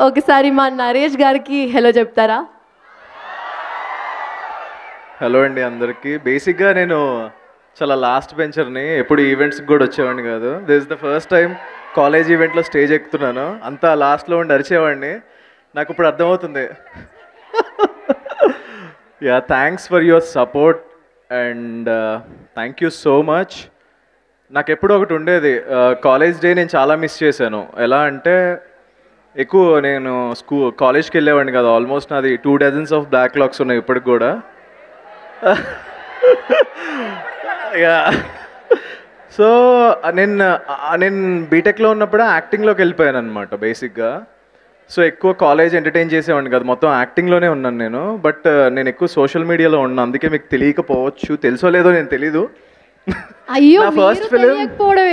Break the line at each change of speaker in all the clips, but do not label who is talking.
ఒకసారి మా నరేష్ గారికి హలో చెప్తారా?
హలో అండి అందరికీ. బేసిక్గా నేను చాలా లాస్ట్ బెంచర్ని, ఎప్పుడు ఈవెంట్స్కి కూడా వచ్చేవాడిని కాదు. This is the first time college ఈవెంట్లో స్టేజ్ ఎక్కుతున్నాను. అంతా లాస్ట్లో ఉండి అరిచేవాడిని. నాకు ఇప్పుడు అర్థమవుతుంది. Yeah, thanks for your support and thank you so much. నాకు ఎప్పుడు ఒకటి ఉండేది, కాలేజ్ డే నేను చాలా మిస్ చేశాను. ఎలా అంటే ఎక్కువ నేను కాలేజ్కి వెళ్ళేవాడిని కదా. ఆల్మోస్ట్ నాది 2 డజన్స్ ఆఫ్ బ్యాక్లాగ్స్ ఉన్నాయి ఇప్పటికి కూడా. యా, సో నేను బీటెక్లో ఉన్నప్పుడు యాక్టింగ్లోకి వెళ్ళిపోయాను అనమాట బేసిక్గా. సో ఎక్కువ కాలేజ్ ఎంటర్టైన్ చేసేవాడిని కదా, మొత్తం యాక్టింగ్లోనే ఉన్నాను నేను. బట్ నేను ఎక్కువ సోషల్ మీడియాలో ఉన్నాను, అందుకే మీకు తెలియకపోవచ్చు. తెలుసో లేదో నేను తెలీదు.
అయ్యో, ఫస్ట్ ఫిల్మ్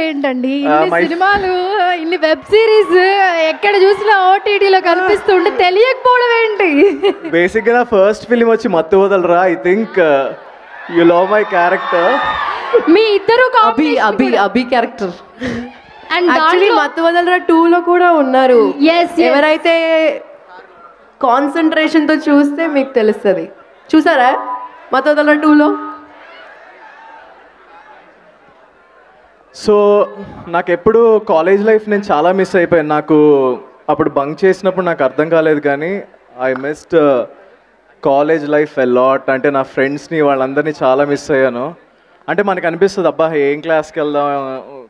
ఏంటండి? ఇన్ని సినిమాలు, ఇన్ని వెబ్ సిరీస్ ఎక్కడ చూసినా ఓటీటీలో కనిపిస్తుంటే తెలియకపోవడం ఏంటి?
బేసిక్గా నా ఫస్ట్ ఫిల్మ్ వచ్చి Mathu Vadalara. I think you love my character.
మీ ఇద్దరు
అభి క్యారెక్టర్ అండ్ యాక్చువల్లీ మత్తు వదలరా 2లో కూడా ఉన్నారు. ఎవరైతే కాన్సన్ట్రేషన్తో చూస్తే మీకు తెలుస్తుంది. చూసారా మత్తు వదలరా 2లో?
సో నాకు ఎప్పుడు కాలేజ్ లైఫ్ నేను చాలా మిస్ అయిపోయాను. నాకు అప్పుడు బంక్ చేసినప్పుడు నాకు అర్థం కాలేదు, కానీ I missed college life a lot. అంటే నా ఫ్రెండ్స్ని వాళ్ళందరినీ చాలా మిస్ అయ్యాను. అంటే మనకు అనిపిస్తుంది, అబ్బా ఏం క్లాస్కి వెళ్దాం,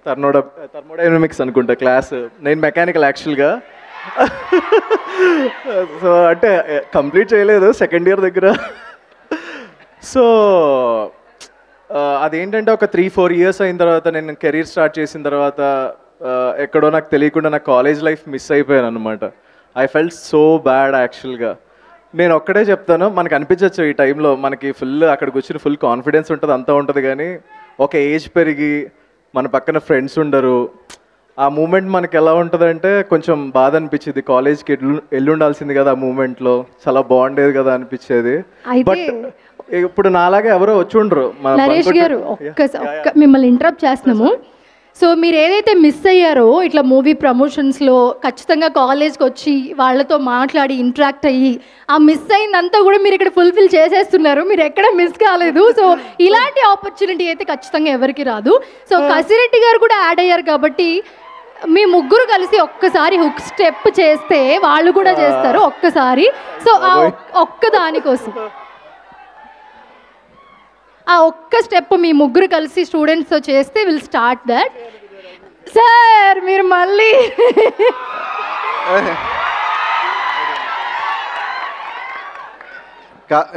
థర్మోడైనమిక్స్ అనుకుంటా క్లాస్. నేను మెకానికల్ యాక్చువల్గా. సో అంటే కంప్లీట్ చేయలేదు సెకండ్ ఇయర్ దగ్గర. సో అదేంటంటే ఒక 3-4 ఇయర్స్ అయిన తర్వాత నేను కెరీర్ స్టార్ట్ చేసిన తర్వాత ఎక్కడో నాకు తెలియకుండా నా కాలేజ్ లైఫ్ మిస్ అయిపోయాను అనమాట. ఐ ఫెల్ట్ సో బ్యాడ్ యాక్చువల్గా. నేను ఒక్కడే చెప్తాను, మనకు అనిపించవచ్చు ఈ టైంలో మనకి అక్కడికి వచ్చిన ఫుల్ కాన్ఫిడెన్స్ ఉంటుంది, అంతా ఉంటుంది. కానీ ఒక ఏజ్ పెరిగి మన పక్కన ఫ్రెండ్స్ ఉండరు. ఆ మూమెంట్ మనకి ఎలా ఉంటుందంటే కొంచెం బాధ అనిపించేది. కాలేజ్కి వెళ్ళుండాల్సింది కదా, ఆ మూమెంట్లో చాలా బాగుండేది కదా అనిపించేది. బట్ ఇప్పుడు నాలాగా ఎవరో వచ్చి ఉండరు.
నరేష్ గారు, మిమ్మల్ని ఇంటరప్ట్ చేస్తున్నాము. సో మీరు ఏదైతే మిస్ అయ్యారో ఇట్లా మూవీ ప్రమోషన్స్లో ఖచ్చితంగా కాలేజ్కి వచ్చి వాళ్ళతో మాట్లాడి ఇంటరాక్ట్ అయ్యి ఆ మిస్ అయిందంతా కూడా మీరు ఇక్కడ ఫుల్ఫిల్ చేసేస్తున్నారు. మీరు ఎక్కడ మిస్ కాలేదు. సో ఇలాంటి ఆపర్చునిటీ అయితే ఖచ్చితంగా ఎవరికి రాదు. సో కసిరెడ్డి గారు కూడా యాడ్ అయ్యారు కాబట్టి మీ ముగ్గురు కలిసి ఒక్కసారి హుక్ స్టెప్ చేస్తే వాళ్ళు కూడా చేస్తారు ఒక్కసారి. సో ఆ ఒక్క దానికోసం ఆ ఒక్క స్టెప్ మీ ముగ్గురు కలిసి స్టూడెంట్స్తో చేస్తే విల్ స్టార్ట్ దట్. సార్ మీరు మళ్ళీ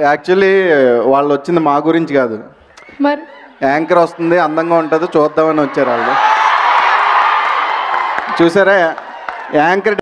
యాక్చువల్లీ వాళ్ళు వచ్చింది మా గురించి కాదు,
మరి
యాంకర్ వస్తుంది అందంగా ఉంటుంది చూద్దామని వచ్చారు వాళ్ళు. చూసారా యాంకర్